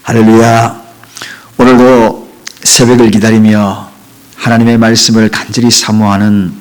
할렐루야. 오늘도 새벽을 기다리며 하나님의 말씀을 간절히 사모하는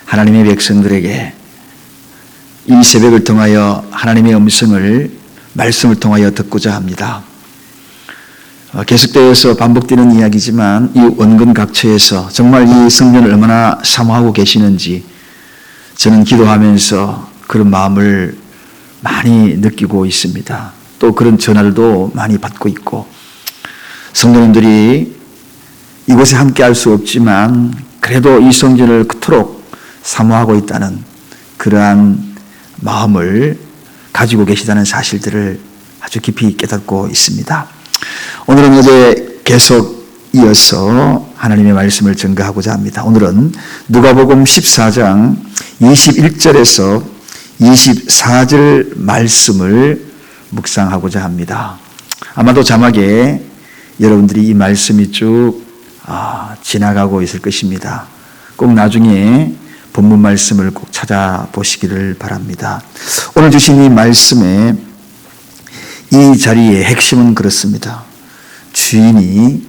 하나님의 백성들에게 이 새벽을 통하여 하나님의 말씀을 통하여 듣고자 합니다. 계속되어서 반복되는 이야기지만 이 원근 각처에서 정말 이 성전을 얼마나 사모하고 계시는지 저는 기도하면서 그런 마음을 많이 느끼고 있습니다. 또 그런 전화도 많이 받고 있고, 성도님들이 이곳에 함께 할 수 없지만 그래도 이 성전을 그토록 사모하고 있다는 그러한 마음을 가지고 계시다는 사실들을 아주 깊이 깨닫고 있습니다. 오늘은 어제 계속 이어서 하나님의 말씀을 전가하고자 합니다. 오늘은 누가복음 14장 21절에서 24절 말씀을 묵상하고자 합니다. 아마도 자막에 여러분들이 이 말씀이 쭉 지나가고 있을 것입니다. 꼭 나중에 본문 말씀을 꼭 찾아보시기를 바랍니다. 오늘 주신 이 말씀의 이 자리의 핵심은 그렇습니다. 주인이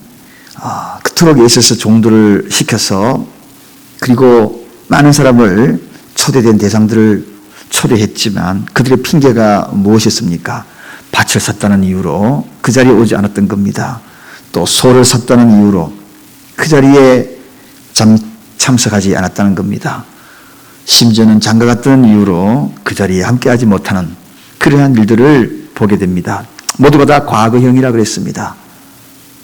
그토록 애써서 종들을 시켜서 그리고 많은 사람을 초대된 대상들을 초대했지만 그들의 핑계가 무엇이었습니까? 밭을 샀다는 이유로 그 자리에 오지 않았던 겁니다. 또 소를 샀다는 이유로 그 자리에 참석하지 않았다는 겁니다. 심지어는 장가 갔다는 이유로 그 자리에 함께하지 못하는 그러한 일들을 보게 됩니다. 모두가 다 과거형이라 그랬습니다.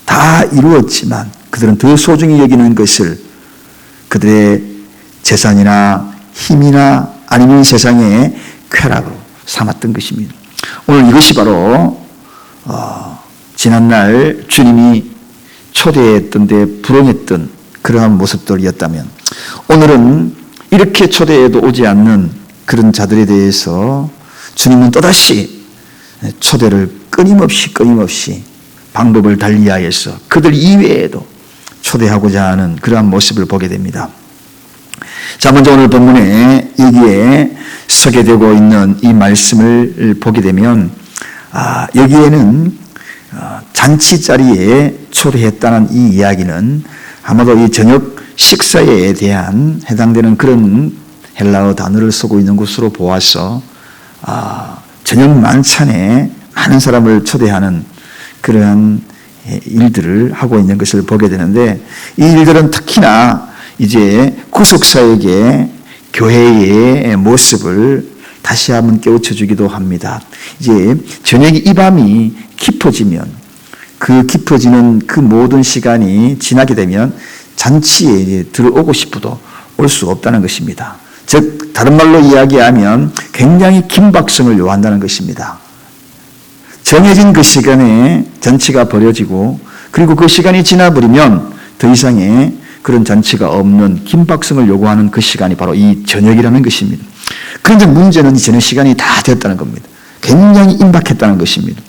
다 이루었지만 그들은 더 소중히 여기는 것을 그들의 재산이나 힘이나 아니면 세상의 쾌락으로 삼았던 것입니다. 오늘 이것이 바로 지난날 주님이 초대했던 데 불응했던 그러한 모습들이었다면, 오늘은 이렇게 초대해도 오지 않는 그런 자들에 대해서 주님은 또다시 초대를 끊임없이 방법을 달리하여서 그들 이외에도 초대하고자 하는 그러한 모습을 보게 됩니다. 자, 먼저 오늘 본문에 여기에 소개되고 있는 이 말씀을 보게 되면 여기에는 잔치 자리에 초대했다는 이 이야기는 아마도 이 저녁 식사에 대한 해당되는 그런 헬라어 단어를 쓰고 있는 것으로 보아서 저녁 만찬에 많은 사람을 초대하는 그러한 일들을 하고 있는 것을 보게 되는데, 이 일들은 특히나 이제 구속사역의 교회의 모습을 다시 한번 깨우쳐 주기도 합니다. 이제 저녁 이 밤이 깊어지면 그 깊어지는 그 모든 시간이 지나게 되면 잔치에 들어오고 싶어도 올 수 없다는 것입니다. 즉 다른 말로 이야기하면 굉장히 긴박성을 요한다는 것입니다. 정해진 그 시간에 잔치가 벌어지고 그리고 그 시간이 지나버리면 더 이상의 그런 잔치가 없는 긴박성을 요구하는 그 시간이 바로 이 저녁이라는 것입니다. 그런데 문제는 이 저녁 시간이 다 되었다는 겁니다. 굉장히 임박했다는 것입니다.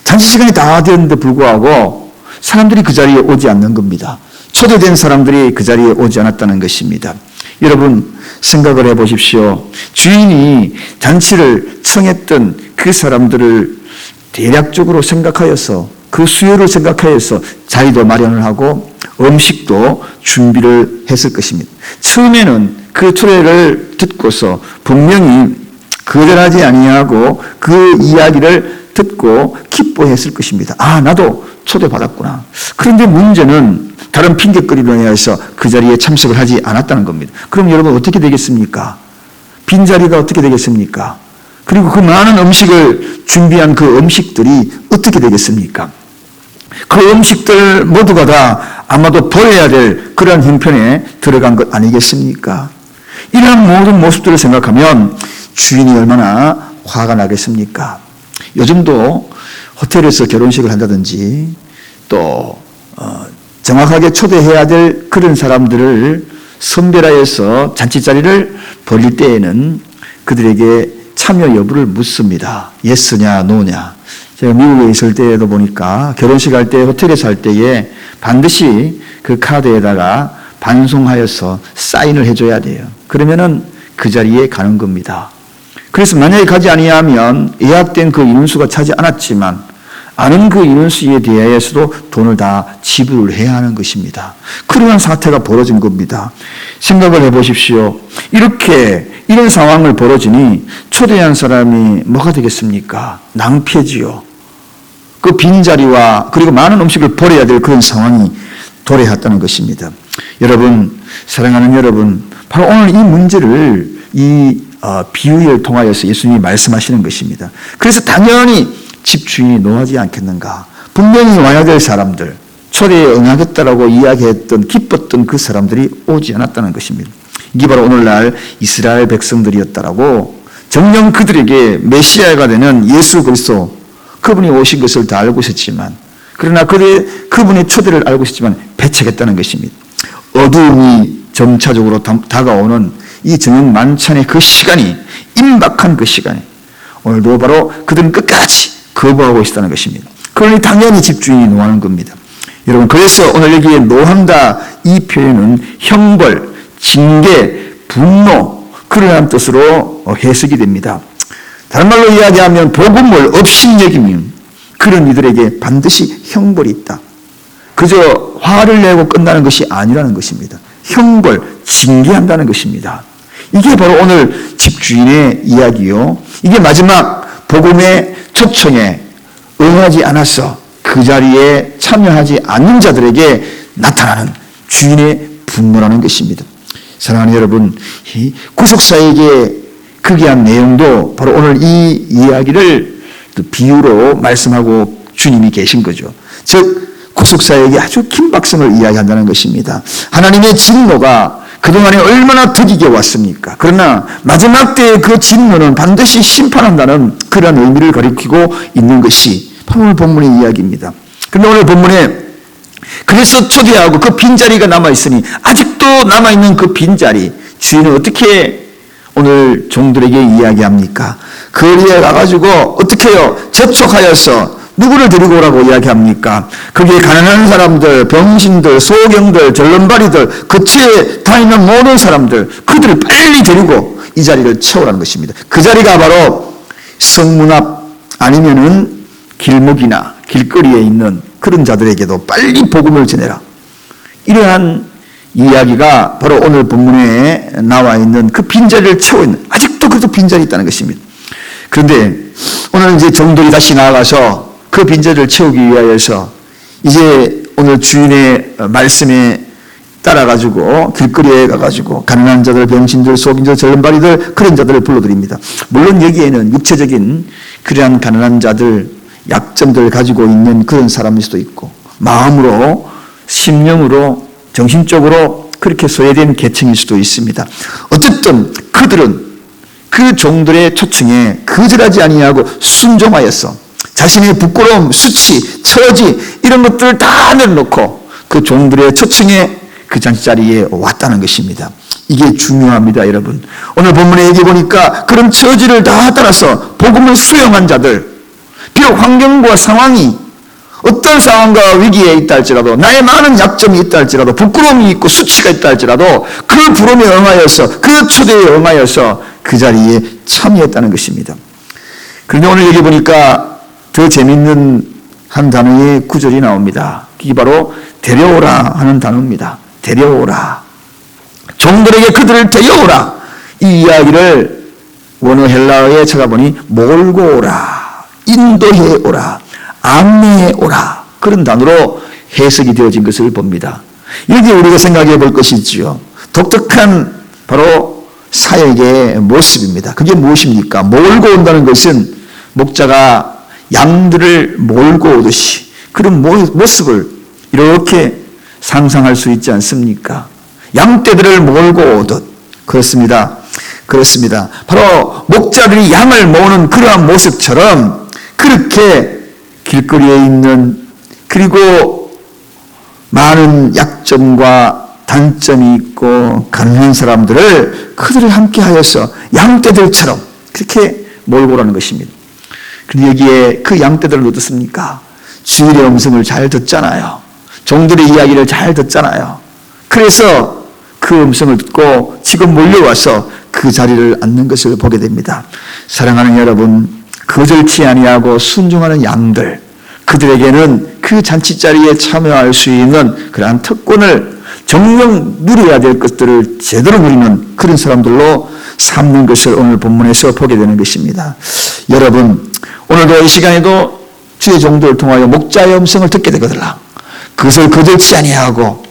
잔치 시간이 다 되었는데 불구하고 사람들이 그 자리에 오지 않는 겁니다. 초대된 사람들이 그 자리에 오지 않았다는 것입니다. 여러분 생각을 해보십시오. 주인이 잔치를 청했던 그 사람들을 대략적으로 생각하여서 그 수요를 생각하여서 자리도 마련을 하고 음식도 준비를 했을 것입니다. 처음에는 그 초대를 듣고서 분명히 거절하지 아니하고 그 이야기를 듣고 기뻐했을 것입니다. 나도 초대받았구나. 그런데 문제는 다른 핑계거리로 인해서 그 자리에 참석을 하지 않았다는 겁니다. 그럼 여러분 어떻게 되겠습니까? 빈자리가 어떻게 되겠습니까? 그리고 그 많은 음식을 준비한 그 음식들이 어떻게 되겠습니까? 그 음식들 모두가 다 아마도 버려야 될 그런 형편에 들어간 것 아니겠습니까? 이러한 모든 모습들을 생각하면 주인이 얼마나 화가 나겠습니까? 요즘도 호텔에서 결혼식을 한다든지 또 정확하게 초대해야 될 그런 사람들을 선별하여서 잔치 자리를 벌릴 때에는 그들에게 참여 여부를 묻습니다. 예스냐 노냐. 제가 미국에 있을 때에도 보니까 결혼식 할 때 호텔에서 할 때에 반드시 그 카드에다가 반송하여서 사인을 해줘야 돼요. 그러면은 그 자리에 가는 겁니다. 그래서 만약에 가지 아니하면 예약된 그 인원수가 차지 않았지만 아는 그 인원수에 대하여서도 돈을 다 지불을 해야 하는 것입니다. 그러한 사태가 벌어진 겁니다. 생각을 해보십시오. 이런 상황을 벌어지니 초대한 사람이 뭐가 되겠습니까? 낭패지요. 그 빈자리와 그리고 많은 음식을 버려야 될 그런 상황이 도래했다는 것입니다. 여러분, 사랑하는 여러분, 바로 오늘 이 문제를 이 비유를 통하여서 예수님이 말씀하시는 것입니다. 그래서 당연히 집주인이 노하지 않겠는가. 분명히 와야 될 사람들, 초대에 응하겠다라고 이야기했던 기뻤던 그 사람들이 오지 않았다는 것입니다. 이게 바로 오늘날 이스라엘 백성들이었다라고 정녕 그들에게 메시아가 되는 예수 그리스도 그분이 오신 것을 다 알고 있었지만, 그러나 그분의 초대를 알고 있었지만 배척했다는 것입니다. 어두움이 점차적으로 다가오는 이 저녁 만찬의 그 시간이, 임박한 그 시간이 오늘도 바로 그들은 끝까지 거부하고 있다는 것입니다. 그러니 당연히 집주인이 노하는 겁니다. 여러분, 그래서 오늘 여기에 노한다 이 표현은 형벌, 징계, 분노, 그러한 뜻으로 해석이 됩니다. 다른 말로 이야기하면 복음을 업신여기면 그런 이들에게 반드시 형벌이 있다. 그저 화를 내고 끝나는 것이 아니라는 것입니다. 형벌, 징계한다는 것입니다. 이게 바로 오늘 집주인의 이야기요. 이게 마지막 복음의 초청에 응하지 않아서 그 자리에 참여하지 않는 자들에게 나타나는 주인의 분노라는 것입니다. 사랑하는 여러분, 이 구속사에게 극의한 내용도 바로 오늘 이 이야기를 비유로 말씀하고 주님이 계신 거죠. 즉 구속사에게 아주 긴박성을 이야기한다는 것입니다. 하나님의 진노가 그동안에 얼마나 덕이게 왔습니까? 그러나 마지막 때의 그 진노는 반드시 심판한다는 그런 의미를 가리키고 있는 것이 바로 오늘 본문의 이야기입니다. 그런데 오늘 본문에 그래서 초대하고 그 빈자리가 남아있으니 아직도 남아있는 그 빈자리, 주인은 어떻게 오늘 종들에게 이야기합니까? 거리에 가가지고 어떻게 해요? 접촉하여서 누구를 데리고 오라고 이야기합니까? 거기에 가난한 사람들, 병신들, 소경들, 절름발이들, 거치에 다니는 모든 사람들, 그들을 빨리 데리고 이 자리를 채우라는 것입니다. 그 자리가 바로 성문 앞 아니면은 길목이나 길거리에 있는 그런 자들에게도 빨리 복음을 전해라. 이러한 이야기가 바로 오늘 본문에 나와 있는 그 빈자리를 채워 있는, 아직도 그래도 빈자리 있다는 것입니다. 그런데 오늘 이제 종들이 다시 나아가서 그 빈자리를 채우기 위하여서 이제 오늘 주인의 말씀에 따라가지고 길거리에 가가지고 가난한 자들, 병신들, 속인자, 절름발이들 그런 자들을 불러드립니다. 물론 여기에는 육체적인 그러한 가난한 자들, 약점들을 가지고 있는 그런 사람일 수도 있고 마음으로, 심령으로, 정신적으로 그렇게 소외된 계층일 수도 있습니다. 어쨌든 그들은 그 종들의 초청에 거절하지 아니하고 순종하였어. 자신의 부끄러움, 수치, 처지 이런 것들을 다 내려놓고 그 종들의 초청에 그 잔치자리에 왔다는 것입니다. 이게 중요합니다, 여러분. 오늘 본문에 얘기해 보니까 그런 처지를 다 따라서 복음을 수용한 자들, 비록 환경과 상황이 어떤 상황과 위기에 있다 할지라도, 나의 많은 약점이 있다 할지라도, 부끄러움이 있고 수치가 있다 할지라도 그 부름에 응하여서, 그 초대에 응하여서 그 자리에 참여했다는 것입니다. 그런데 오늘 여기 보니까 더 재밌는 한 단어의 구절이 나옵니다. 이게 바로 데려오라 하는 단어입니다. 데려오라. 종들에게 그들을 데려오라. 이 이야기를 원어 헬라어에 찾아보니 몰고 오라, 인도해 오라, 안내해 오라, 그런 단어로 해석이 되어진 것을 봅니다. 여기에 우리가 생각해 볼 것이 있지요. 독특한 바로 사역의 모습입니다. 그게 무엇입니까? 몰고 온다는 것은 목자가 양들을 몰고 오듯이 그런 모습을 이렇게 상상할 수 있지 않습니까? 양떼들을 몰고 오듯. 그렇습니다. 그렇습니다. 바로 목자들이 양을 모으는 그러한 모습처럼 그렇게 길거리에 있는, 그리고 많은 약점과 단점이 있고 가난한 사람들을 그들을 함께 하여서 양떼들처럼 그렇게 몰고 오라는 것입니다. 그런데 여기에 그 양떼들은 어떻습니까? 주일의 음성을 잘 듣잖아요. 종들의 이야기를 잘 듣잖아요. 그래서 그 음성을 듣고 지금 몰려와서 그 자리를 앉는 것을 보게 됩니다. 사랑하는 여러분, 거절치 아니하고 순종하는 양들, 그들에게는 그 잔치자리에 참여할 수 있는 그러한 특권을 정녕 누려야 될 것들을 제대로 누리는 그런 사람들로 삼는 것을 오늘 본문에서 보게 되는 것입니다. 여러분, 오늘도 이 시간에도 주의 종들을 통하여 목자의 음성을 듣게 되거들라. 그것을 거들지 아니하고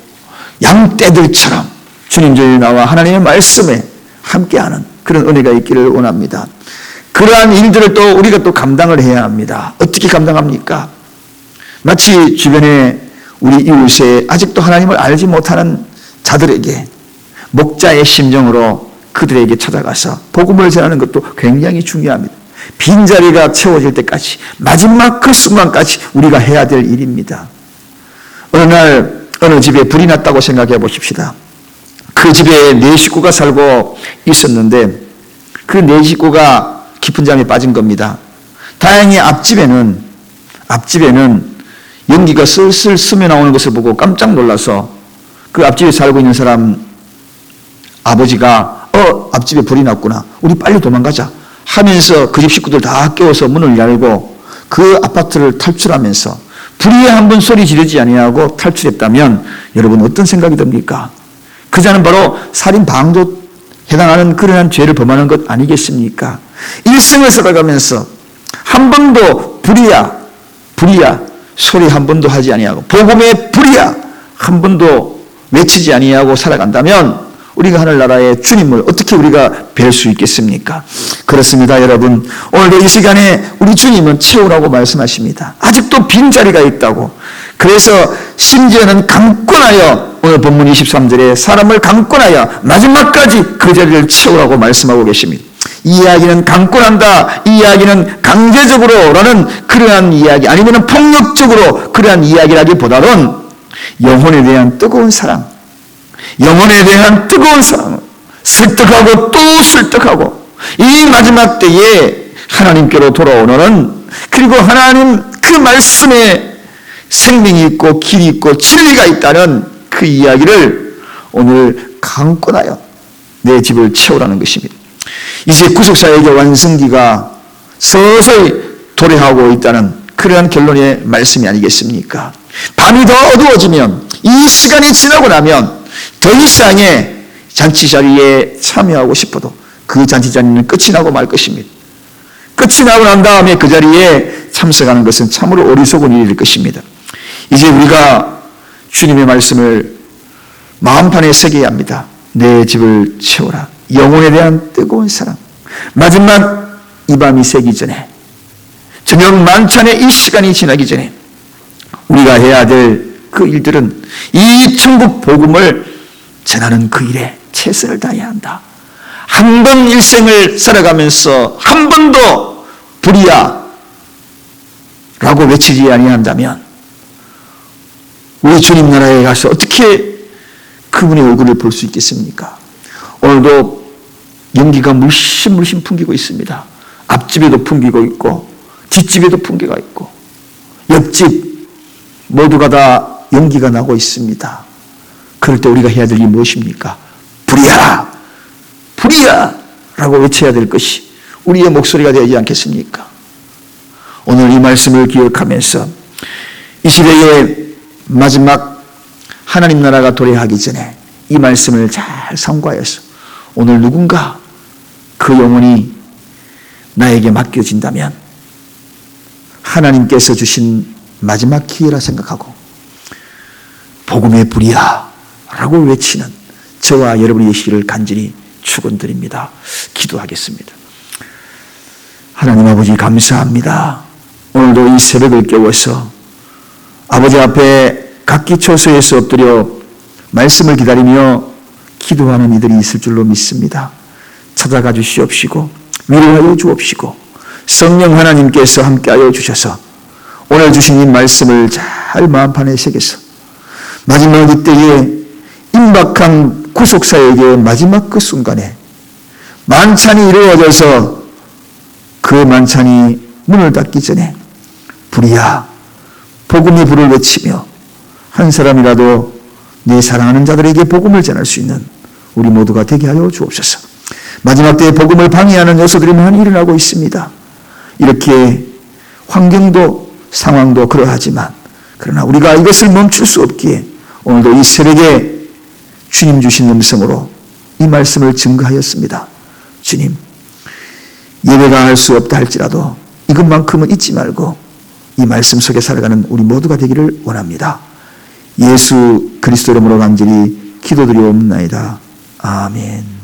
양떼들처럼 주님 전에 나와 하나님의 말씀에 함께하는 그런 은혜가 있기를 원합니다. 그러한 일들을 또 우리가 또 감당을 해야 합니다. 어떻게 감당합니까? 마치 주변에 우리 이웃에 아직도 하나님을 알지 못하는 자들에게 목자의 심정으로 그들에게 찾아가서 복음을 전하는 것도 굉장히 중요합니다. 빈자리가 채워질 때까지, 마지막 그 순간까지 우리가 해야 될 일입니다. 어느 날 어느 집에 불이 났다고 생각해 보십시다. 그 집에 4식구가 살고 있었는데 그 4식구가 깊은 잠에 빠진 겁니다. 다행히 앞집에는 연기가 슬슬 스며 나오는 것을 보고 깜짝 놀라서 그 앞집에 살고 있는 사람 아버지가 앞집에 불이 났구나. 우리 빨리 도망가자 하면서 그 집 식구들 다 깨워서 문을 열고 그 아파트를 탈출하면서 불의에 한번 소리 지르지 아니하고 탈출했다면 여러분 어떤 생각이 듭니까? 그 자는 바로 살인 방도 해당하는 그러한 죄를 범하는 것 아니겠습니까? 일생을 살아가면서 한 번도 불의야 소리 한 번도 하지 아니하고 복음의 불의야 한 번도 외치지 아니하고 살아간다면 우리가 하늘나라의 주님을 어떻게 우리가 뵐 수 있겠습니까? 그렇습니다, 여러분. 오늘도 이 시간에 우리 주님은 채우라고 말씀하십니다. 아직도 빈자리가 있다고. 그래서 심지어는 강권하여 오늘 본문 23절에 사람을 강권하여 마지막까지 그 자리를 채우라고 말씀하고 계십니다. 이 이야기는 강권한다, 이 이야기는 강제적으로라는 그러한 이야기, 아니면 폭력적으로 그러한 이야기라기보다는 영혼에 대한 뜨거운 사랑, 영혼에 대한 뜨거운 사랑, 설득하고 또 설득하고 이 마지막 때에 하나님께로 돌아오는, 그리고 하나님 그 말씀에 생명이 있고 길이 있고 진리가 있다는 그 이야기를 오늘 강권하여 내 집을 채우라는 것입니다. 이제 구속사역의 완성기가 서서히 도래하고 있다는 그러한 결론의 말씀이 아니겠습니까? 밤이 더 어두워지면, 이 시간이 지나고 나면 더 이상의 잔치자리에 참여하고 싶어도 그 잔치자리는 끝이 나고 말 것입니다. 끝이 나고 난 다음에 그 자리에 참석하는 것은 참으로 어리석은 일일 것입니다. 이제 우리가 주님의 말씀을 마음판에 새겨야 합니다. 내 집을 채워라. 영혼에 대한 뜨거운 사랑. 마지막 이 밤이 새기 전에, 저녁 만찬의 이 시간이 지나기 전에 우리가 해야 될 그 일들은 이 천국 복음을 전하는 그 일에 최선을 다해야 한다. 한 번 일생을 살아가면서 한 번도 불의야 라고 외치지 아니한다면 우리 주님 나라에 가서 어떻게 그분의 얼굴을 볼 수 있겠습니까? 오늘도 연기가 물씬 풍기고 있습니다. 앞집에도 풍기고 있고 뒷집에도 풍기가 있고 옆집 모두가 다 연기가 나고 있습니다. 그럴 때 우리가 해야 될 일이 무엇입니까? 불이야! 불이야! 라고 외쳐야 될 것이 우리의 목소리가 되지 않겠습니까? 오늘 이 말씀을 기억하면서 이 시대의 마지막 하나님 나라가 도래하기 전에 이 말씀을 잘 삼가해서 오늘 누군가 그 영혼이 나에게 맡겨진다면 하나님께서 주신 마지막 기회라 생각하고 복음의 불이야 라고 외치는 저와 여러분이 되시기를 간절히 축원드립니다. 기도하겠습니다. 하나님 아버지 감사합니다. 오늘도 이 새벽을 깨워서 아버지 앞에 각기초소에서 엎드려 말씀을 기다리며 기도하는 이들이 있을 줄로 믿습니다. 찾아가 주시옵시고 위로하여 주옵시고 성령 하나님께서 함께하여 주셔서 오늘 주신 이 말씀을 잘 마음판에 새겨서 마지막 이때에 임박한 구속사역의 마지막 그 순간에 만찬이 이루어져서 그 만찬이 문을 닫기 전에 불이야 복음의 불을 외치며 한 사람이라도 내 사랑하는 자들에게 복음을 전할 수 있는 우리 모두가 되게 하여 주옵소서. 마지막 때에 복음을 방해하는 요소들이 많이 일어나고 있습니다. 이렇게 환경도 상황도 그러하지만 그러나 우리가 이것을 멈출 수 없기에 오늘도 이 새벽에 주님 주신 음성으로 이 말씀을 증거하였습니다. 주님, 예배가 할 수 없다 할지라도 이것만큼은 잊지 말고 이 말씀 속에 살아가는 우리 모두가 되기를 원합니다. 예수 그리스도 이름으로 간절히 기도드리옵나이다. 아멘.